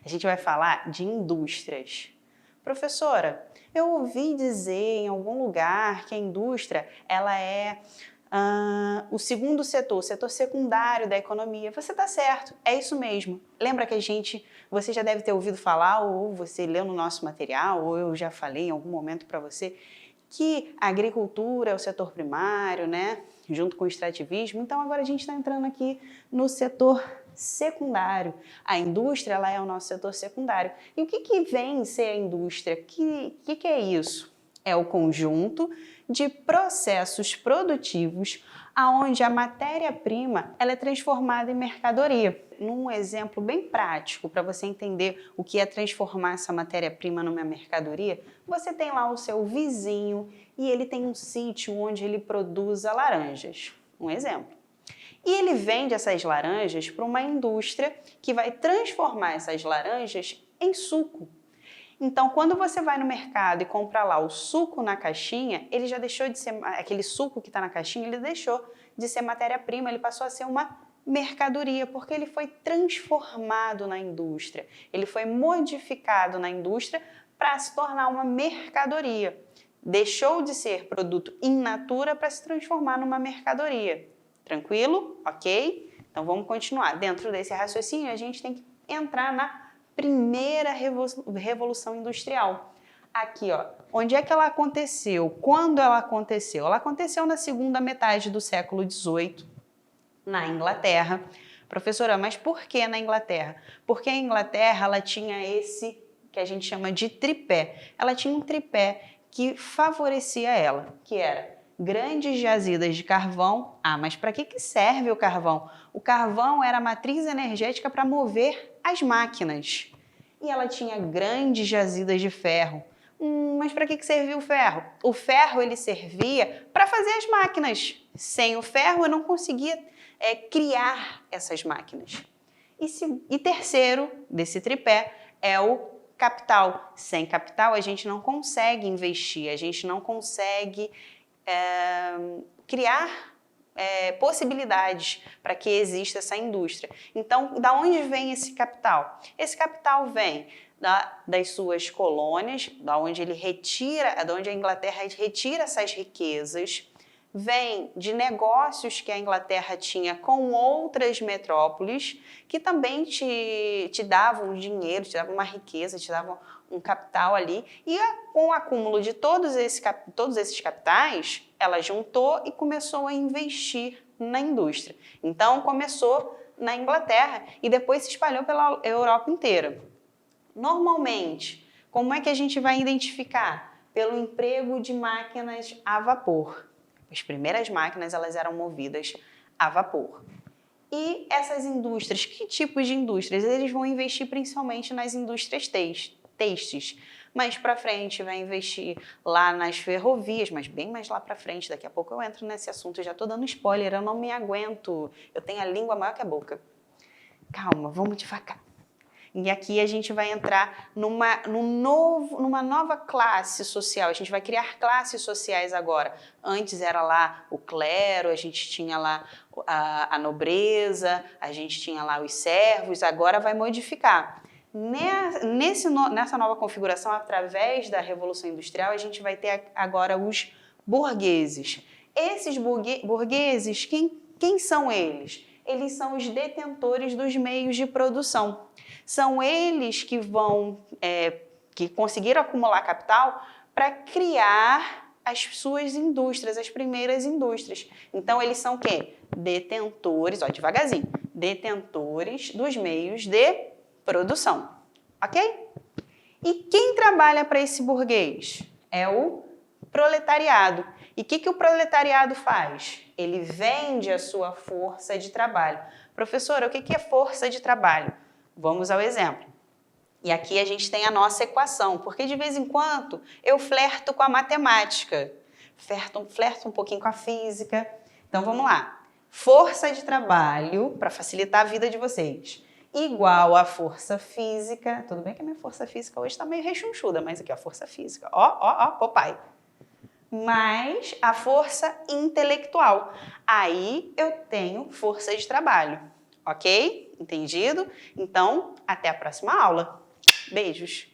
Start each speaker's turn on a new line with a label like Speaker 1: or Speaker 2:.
Speaker 1: A gente vai falar de indústrias. Professora, eu ouvi dizer em algum lugar que a indústria ela é o segundo setor, o setor secundário da economia. Você está certo, é isso mesmo. Lembra que você já deve ter ouvido falar, ou você leu no nosso material, ou eu já falei em algum momento para você, que a agricultura é o setor primário, né? Junto com o extrativismo. Então agora a gente está entrando aqui no setor secundário. A indústria ela é o nosso setor secundário. E o que vem ser a indústria? O que é isso? É o conjunto de processos produtivos onde a matéria-prima ela é transformada em mercadoria. Num exemplo bem prático, para você entender o que é transformar essa matéria-prima numa mercadoria, você tem lá o seu vizinho e ele tem um sítio onde ele produz laranjas. Um exemplo. E ele vende essas laranjas para uma indústria que vai transformar essas laranjas em suco. Então, quando você vai no mercado e compra lá o suco na caixinha, ele já deixou de ser, aquele suco que está na caixinha, ele deixou de ser matéria-prima, ele passou a ser uma mercadoria, porque ele foi transformado na indústria, ele foi modificado na indústria para se tornar uma mercadoria. Deixou de ser produto in natura para se transformar numa mercadoria. Tranquilo? Ok? Então vamos continuar. Dentro desse raciocínio, a gente tem que entrar na primeira revolução industrial. Aqui, ó, onde é que ela aconteceu? Quando ela aconteceu? Ela aconteceu na segunda metade do século XVIII, na Inglaterra. Professora, mas por que na Inglaterra? Porque a Inglaterra ela tinha esse que a gente chama de tripé. Ela tinha um tripé que favorecia ela, que era grandes jazidas de carvão. Mas para que serve o carvão? O carvão era a matriz energética para mover as máquinas. E ela tinha grandes jazidas de ferro. Mas para que servia o ferro? O ferro ele servia para fazer as máquinas. Sem o ferro eu não conseguia criar essas máquinas. E terceiro desse tripé é o capital. Sem capital a gente não consegue investir, a gente não consegue criar possibilidades para que exista essa indústria. Então, da onde vem esse capital? Esse capital vem das suas colônias, da onde a Inglaterra retira essas riquezas, vem de negócios que a Inglaterra tinha com outras metrópoles que também te davam dinheiro, te davam uma riqueza, te davam um capital ali, e com o acúmulo de todos esses capitais, ela juntou e começou a investir na indústria. Então, começou na Inglaterra e depois se espalhou pela Europa inteira. Normalmente, como é que a gente vai identificar? Pelo emprego de máquinas a vapor. As primeiras máquinas elas eram movidas a vapor. E essas indústrias, que tipos de indústrias? Eles vão investir principalmente nas indústrias têxteis. Mais para frente vai investir lá nas ferrovias, mas bem mais lá para frente. Daqui a pouco eu entro nesse assunto, eu já estou dando spoiler, eu não me aguento. Eu tenho a língua maior que a boca. Calma, vamos devagar. E aqui a gente vai entrar numa nova classe social. A gente vai criar classes sociais agora. Antes era lá o clero, a gente tinha lá a nobreza, a gente tinha lá os servos, agora vai modificar. Nessa nova configuração, através da Revolução Industrial, a gente vai ter agora os burgueses. Esses burgueses, quem são eles? Eles são os detentores dos meios de produção. São eles que conseguiram acumular capital para criar as suas indústrias, as primeiras indústrias. Então, eles são quem? Detentores, ó, devagarzinho, detentores dos meios de produção, ok? E quem trabalha para esse burguês? É o proletariado. E o que o proletariado faz? Ele vende a sua força de trabalho. Professora, o que é força de trabalho? Vamos ao exemplo. E aqui a gente tem a nossa equação, porque de vez em quando eu flerto com a matemática, flerto um pouquinho com a física. Então vamos lá. Força de trabalho, para facilitar a vida de vocês, igual a força física. Tudo bem que a minha força física hoje está meio rechonchuda, mas aqui a força física. Ó, papai. Mais a força intelectual. Aí eu tenho força de trabalho, ok? Entendido? Então, até a próxima aula. Beijos!